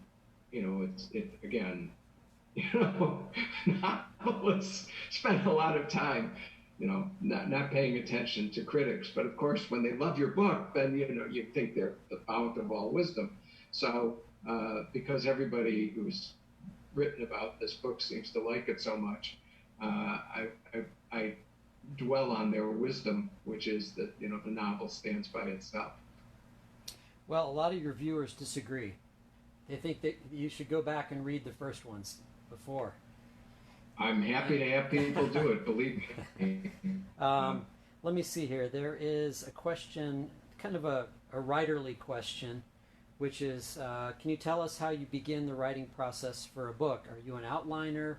novelists spend a lot of time, not paying attention to critics. But of course, when they love your book, then you think they're the fount of all wisdom. So because everybody who's written about this book seems to like it so much, I dwell on their wisdom, which is that the novel stands by itself. Well, a lot of your viewers disagree. They think that you should go back and read the first ones before. I'm happy to have people do it, believe me. Let me see here. There is a question, kind of a writerly question, which is, can you tell us how you begin the writing process for a book? Are you an outliner?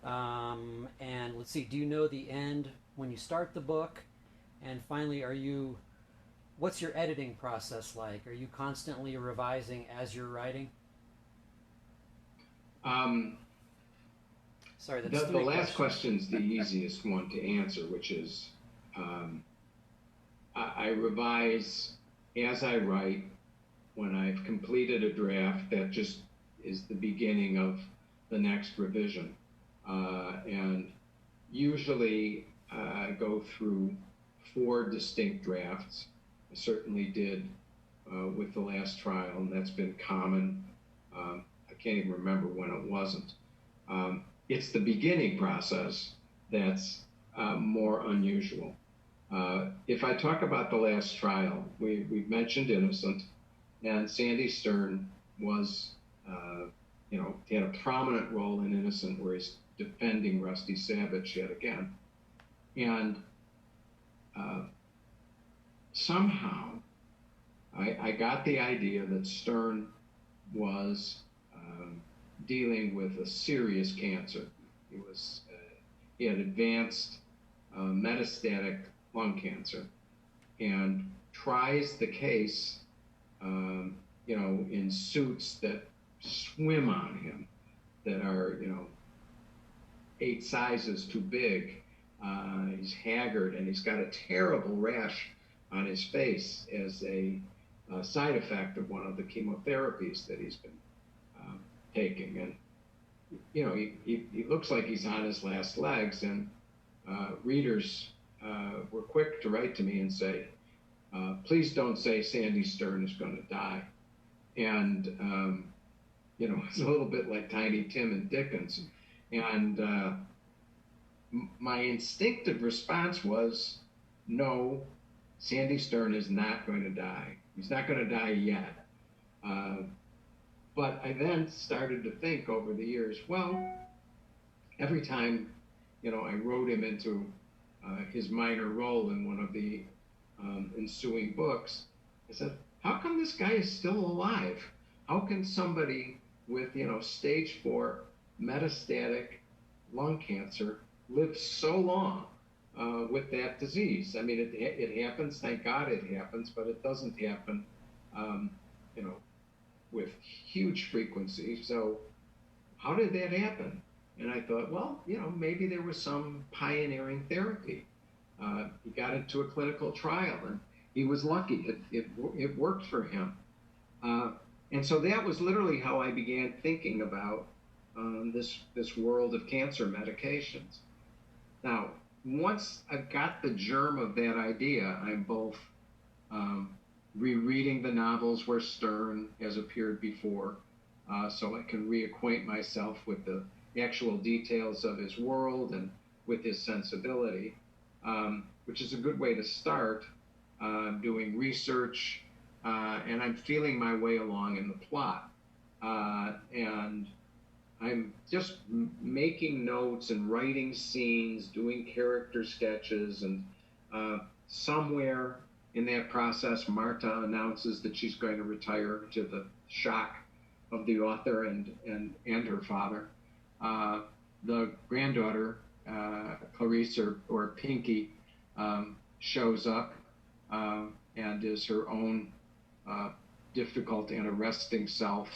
And let's see, do you know the end when you start the book? And finally, what's your editing process like? Are you constantly revising as you're writing? Sorry, that's the last question's the easiest one to answer, which is I revise as I write, when I've completed a draft, that just is the beginning of the next revision. And usually I go through 4 distinct drafts. I certainly did with the last trial, and that's been common. I can't even remember when it wasn't. It's the beginning process that's more unusual. If I talk about the last trial, we've mentioned Innocent, and Sandy Stern was, he had a prominent role in Innocent where he's defending Rusty Savage yet again. And somehow I got the idea that Stern was dealing with a serious cancer. He had advanced metastatic lung cancer, and tries the case, in suits that swim on him, that are, 8 sizes too big. He's haggard, and he's got a terrible rash on his face as a side effect of one of the chemotherapies that he's been taking. And, he looks like he's on his last legs, and readers were quick to write to me and say, please don't say Sandy Stern is going to die. And, it's a little bit like Tiny Tim and Dickens. And my instinctive response was, no, Sandy Stern is not going to die. He's not going to die yet. But I then started to think over the years, well, every time, I wrote him into his minor role in one of the ensuing books, I said, how come this guy is still alive? How can somebody with, stage 4 metastatic lung cancer live so long with that disease? I mean, it happens, thank God it happens, but it doesn't happen, with huge frequency. So how did that happen? And I thought, well, maybe there was some pioneering therapy. He got into a clinical trial, and he was lucky. It worked for him. And so that was literally how I began thinking about this world of cancer medications. Now, once I've got the germ of that idea, I'm both rereading the novels where Stern has appeared before, so I can reacquaint myself with the actual details of his world and with his sensibility, which is a good way to start. Doing research, and I'm feeling my way along in the plot. And I'm just making notes and writing scenes, doing character sketches, and somewhere in that process, Marta announces that she's going to retire, to the shock of the author and her father. The granddaughter, Clarice or Pinky, shows up and is her own difficult and arresting self.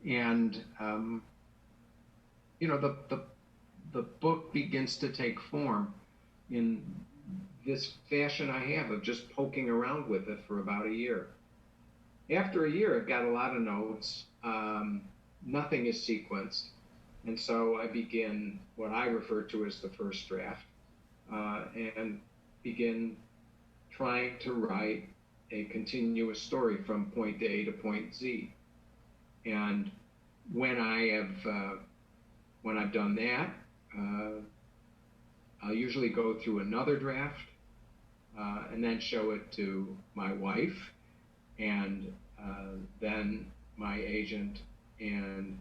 And the book begins to take form in this fashion I have of just poking around with it for about a year. After a year, I've got a lot of notes. Nothing is sequenced. And so I begin what I refer to as the first draft, and begin trying to write a continuous story from point A to point Z. And when I've done that, I'll usually go through another draft, and then show it to my wife, and then my agent, and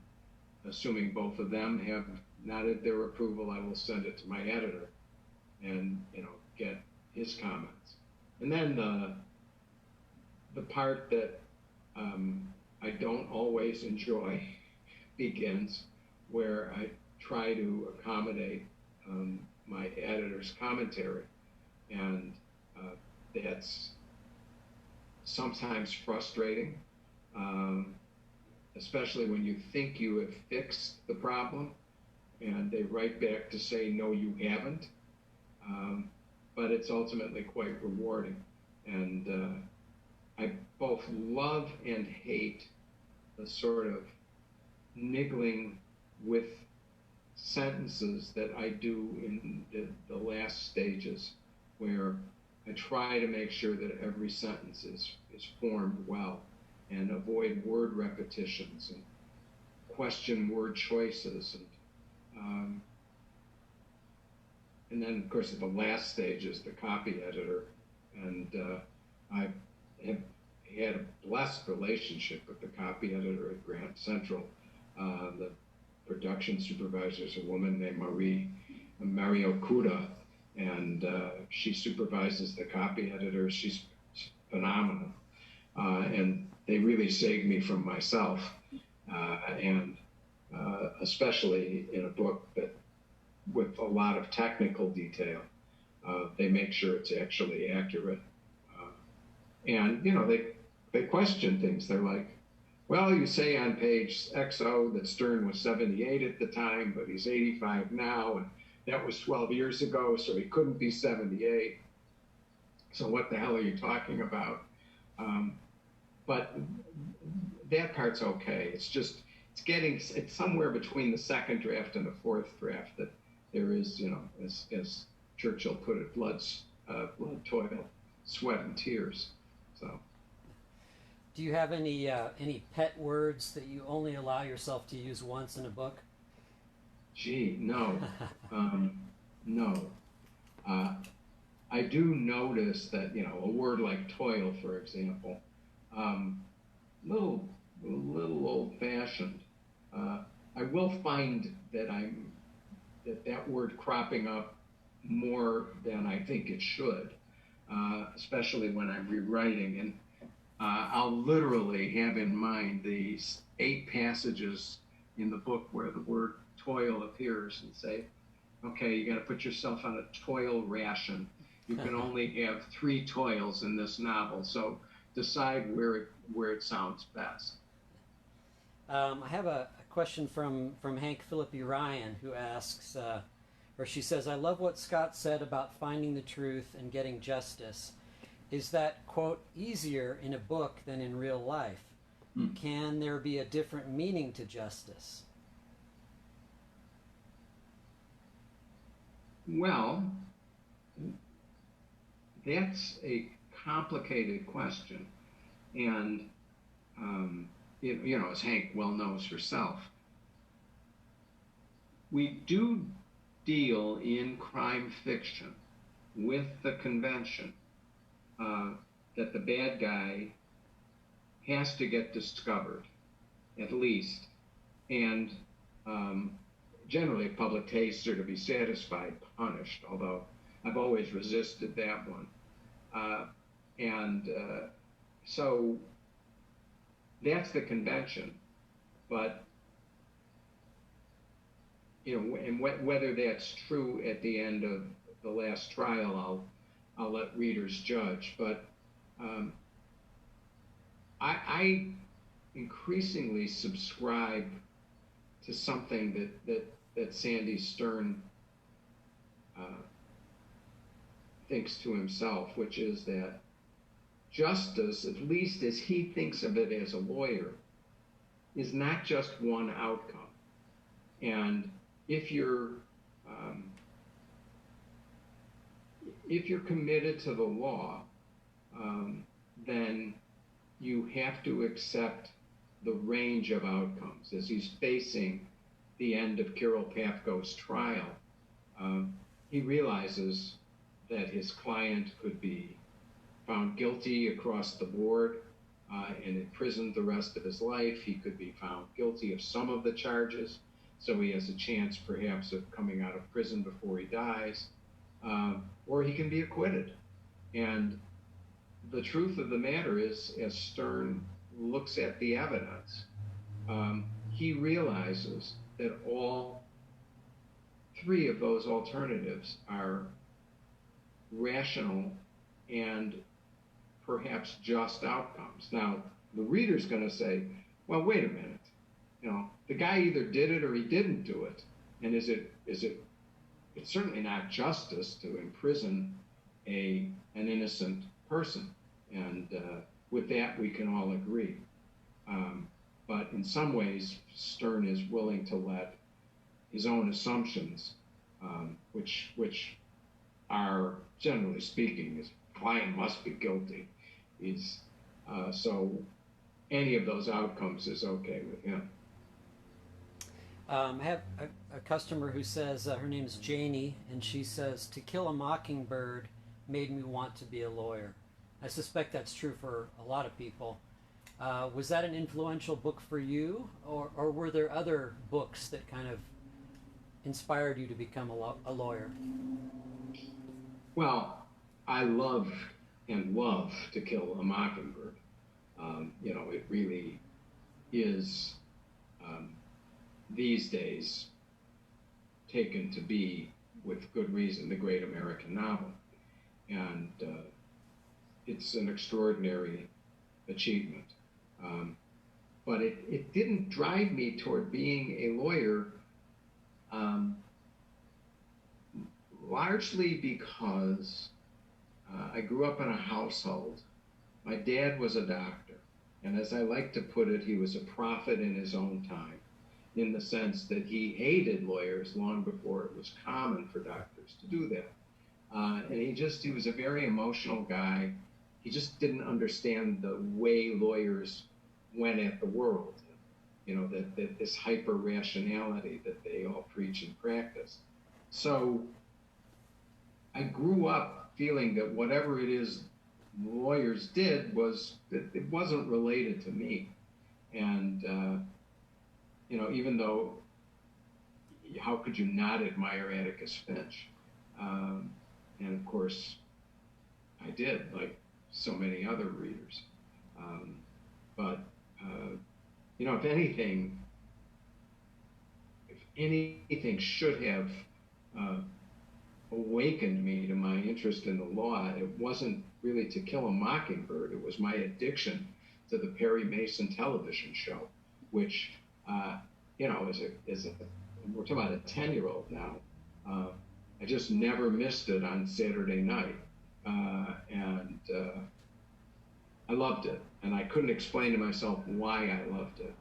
assuming both of them have nodded their approval, I will send it to my editor and get his comments. And then the part that I don't always enjoy begins, where I try to accommodate my editor's commentary, and that's sometimes frustrating, especially when you think you have fixed the problem and they write back to say, no, you haven't. But it's ultimately quite rewarding. And I both love and hate the sort of niggling with sentences that I do in the last stages, where I try to make sure that every sentence is formed well and avoid word repetitions and question word choices. And then, of course, at the last stage is the copy editor. And I have had a blessed relationship with the copy editor at Grant Central. The production supervisor is a woman named Mario Kuda, and she supervises the copy editor. She's phenomenal. And they really saved me from myself, and especially in a book that with a lot of technical detail. They make sure it's actually accurate. And, they question things. They're like, well, you say on page XO that Stern was 78 at the time, but he's 85 now, and that was 12 years ago, so he couldn't be 78. So what the hell are you talking about? But that part's okay. It's somewhere between the second draft and the fourth draft that there is, as Churchill put it, blood, toil, sweat, and tears. So. Do you have any pet words that you only allow yourself to use once in a book? Gee, no. No. I do notice that, a word like toil, for example, little old-fashioned. I will find that that word cropping up more than I think it should, especially when I'm rewriting. And I'll literally have in mind these 8 passages in the book where the word toil appears and say, okay, you got to put yourself on a toil ration. You can only have 3 toils in this novel, so decide where it sounds best. I have a question from Hank Philippi Ryan, who asks, or she says, I love what Scott said about finding the truth and getting justice. Is that, quote, easier in a book than in real life? Can there be a different meaning to justice? Well, that's a complicated question. And, as Hank well knows herself, we do deal in crime fiction with the convention that the bad guy has to get discovered, at least. And generally, public tastes are to be satisfied, punished, although I've always resisted that one. So that's the convention. But, and whether that's true at the end of the last trial, I'll let readers judge. But I increasingly subscribe to something that Sandy Stern thinks to himself, which is that justice, at least as he thinks of it as a lawyer, is not just one outcome. And if you're committed to the law, then you have to accept the range of outcomes. As he's facing the end of Kirill Pathko's trial, he realizes that his client could be found guilty across the board and imprisoned the rest of his life. He could be found guilty of some of the charges, so he has a chance perhaps of coming out of prison before he dies, or he can be acquitted. And the truth of the matter is, as Stern looks at the evidence, he realizes that all 3 of those alternatives are rational and perhaps just outcomes. Now, the reader's going to say, well, wait a minute. The guy either did it or he didn't do it. And it's certainly not justice to imprison an innocent person. And with that we can all agree. But in some ways, Stern is willing to let his own assumptions, which are, generally speaking, his client must be guilty. So any of those outcomes is okay with him. I have a customer who says, her name is Janie, and she says, To Kill a Mockingbird made me want to be a lawyer. I suspect that's true for a lot of people. Was that an influential book for you, or were there other books that kind of inspired you to become a lawyer? Well, I love To Kill a Mockingbird. It really is, these days, taken to be, with good reason, the great American novel. And it's an extraordinary achievement. But it didn't drive me toward being a lawyer, largely because I grew up in a household. My dad was a doctor, and as I like to put it, he was a prophet in his own time, in the sense that he hated lawyers long before it was common for doctors to do that. And he was a very emotional guy. He just didn't understand the way lawyers went at the world, that this hyper rationality that they all preach and practice. So I grew up feeling that whatever it is lawyers did it wasn't related to me. And, even though, how could you not admire Atticus Finch? And of course, I did, like so many other readers. But if anything should have awakened me to my interest in the law, it wasn't really To Kill a Mockingbird. It was my addiction to the Perry Mason television show, which, we're talking about a 10-year-old now. I just never missed it on Saturday night. And I loved it. And I couldn't explain to myself why I loved it.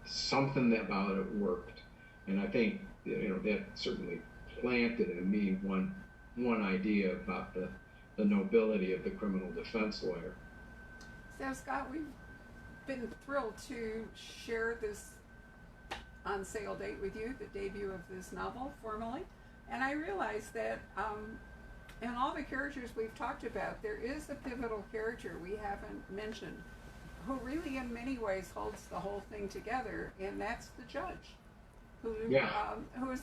Something about it worked. And I think, that certainly planted in me one idea about the nobility of the criminal defense lawyer. So, Scott, we've been thrilled to share this on sale date with you, the debut of this novel formally. And I realize that in all the characters we've talked about, there is a pivotal character we haven't mentioned who really in many ways holds the whole thing together, and that's the judge, whose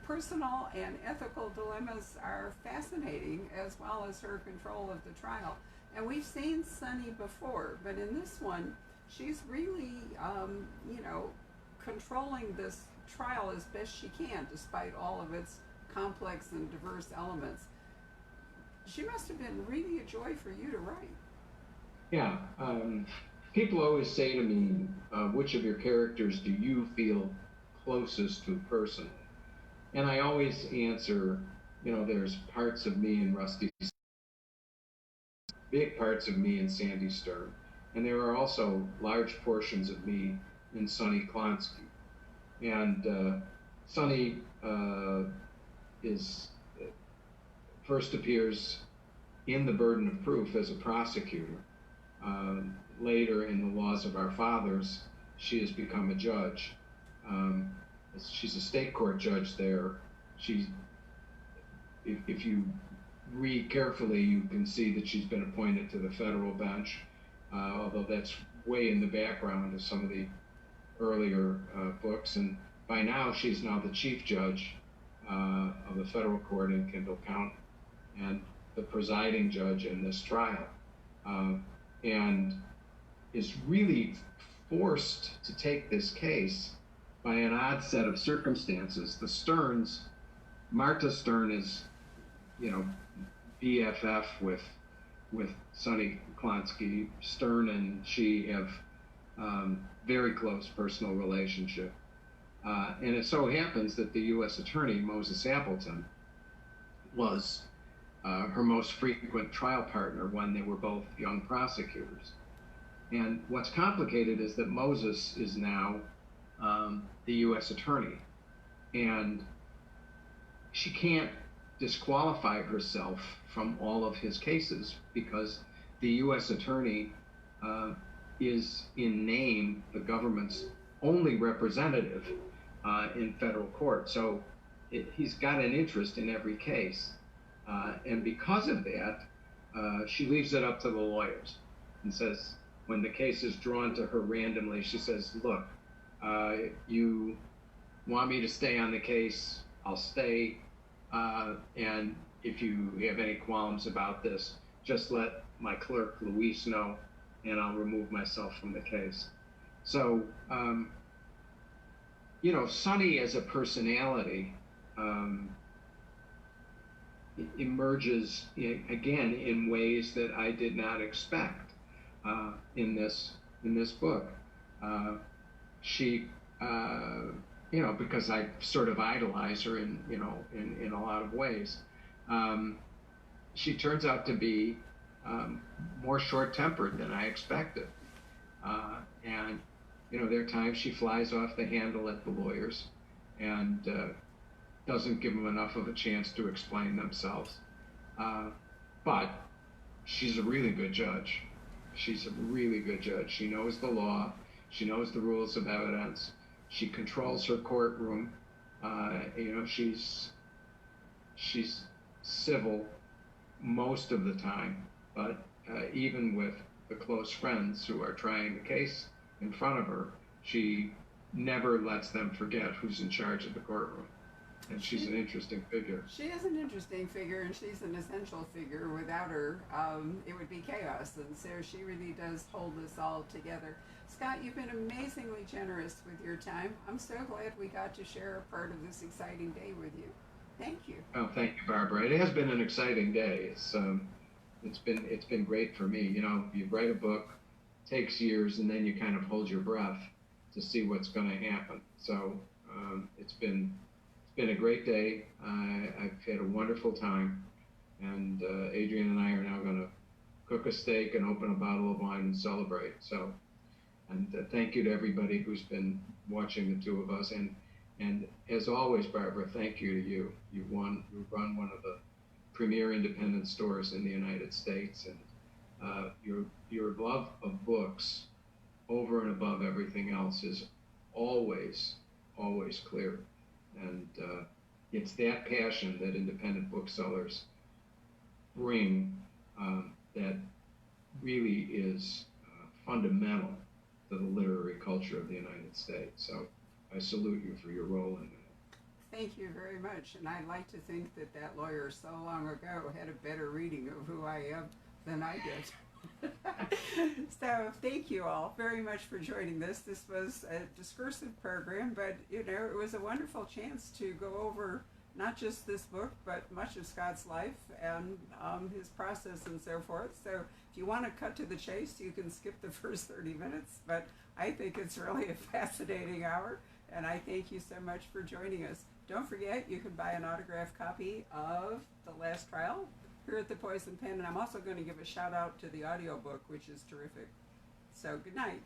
personal and ethical dilemmas are fascinating, as well as her control of the trial. And we've seen Sunny before, but in this one, she's really, controlling this trial as best she can, despite all of its complex and diverse elements. She must have been really a joy for you to write. Yeah. People always say to me, which of your characters do you feel closest to personally? And I always answer, there's parts of me in Rusty, big parts of me in Sandy Stern, and there are also large portions of me in Sonny Klonsky. And Sonny first appears in The Burden of Proof as a prosecutor. Later, in The Laws of Our Fathers, she has become a judge. She's a state court judge there. If you read carefully, you can see that she's been appointed to the federal bench, although that's way in the background of some of the earlier books. And by now, she's now the chief judge of the federal court in Kendall County and the presiding judge in this trial. And is really forced to take this case by an odd set of circumstances. The Sterns, Martha Stern is, BFF with Sonny Klonsky. Stern and she have very close personal relationship. And it so happens that the U.S. Attorney, Moses Appleton, was her most frequent trial partner when they were both young prosecutors. And what's complicated is that Moses is now the U.S. attorney, and she can't disqualify herself from all of his cases because the U.S. attorney is in name the government's only representative in federal court. So he's got an interest in every case. And because of that, she leaves it up to the lawyers and says, when the case is drawn to her randomly, she says, look, you want me to stay on the case, I'll stay. And if you have any qualms about this, just let my clerk, Luis, know, and I'll remove myself from the case. So, Sonny as a personality emerges again in ways that I did not expect in this book. She, because I sort of idolize her in a lot of ways. She turns out to be more short-tempered than I expected. And there are times she flies off the handle at the lawyers and doesn't give them enough of a chance to explain themselves. But she's a really good judge. She's a really good judge. She knows the law. She knows the rules of evidence. She controls her courtroom. She's civil most of the time, but even with the close friends who are trying the case in front of her, she never lets them forget who's in charge of the courtroom. And she's an interesting figure. She is an interesting figure, and she's an essential figure. Without her, it would be chaos. And so she really does hold this all together. Scott, you've been amazingly generous with your time. I'm so glad we got to share a part of this exciting day with you. Thank you. Oh, thank you, Barbara. It has been an exciting day. It's been great for me. You write a book, takes years, and then you kind of hold your breath to see what's going to happen. So it's been a great day. I've had a wonderful time, and Adrian and I are now going to cook a steak and open a bottle of wine and celebrate. So, and thank you to everybody who's been watching the two of us. And as always, Barbara, thank you to you. You run one of the premier independent stores in the United States, and your love of books over and above everything else is always clear. And it's that passion that independent booksellers bring that really is fundamental to the literary culture of the United States. So I salute you for your role in that. Thank you very much. And I'd like to think that lawyer so long ago had a better reading of who I am than I did. So thank you all very much for joining this. This was a discursive program, but it was a wonderful chance to go over not just this book, but much of Scott's life and his process and so forth. So if you want to cut to the chase, you can skip the first 30 minutes, but I think it's really a fascinating hour, and I thank you so much for joining us. Don't forget, you can buy an autographed copy of The Last Trial here at the Poisoned Pen, and I'm also going to give a shout out to the audiobook, which is terrific. So good night.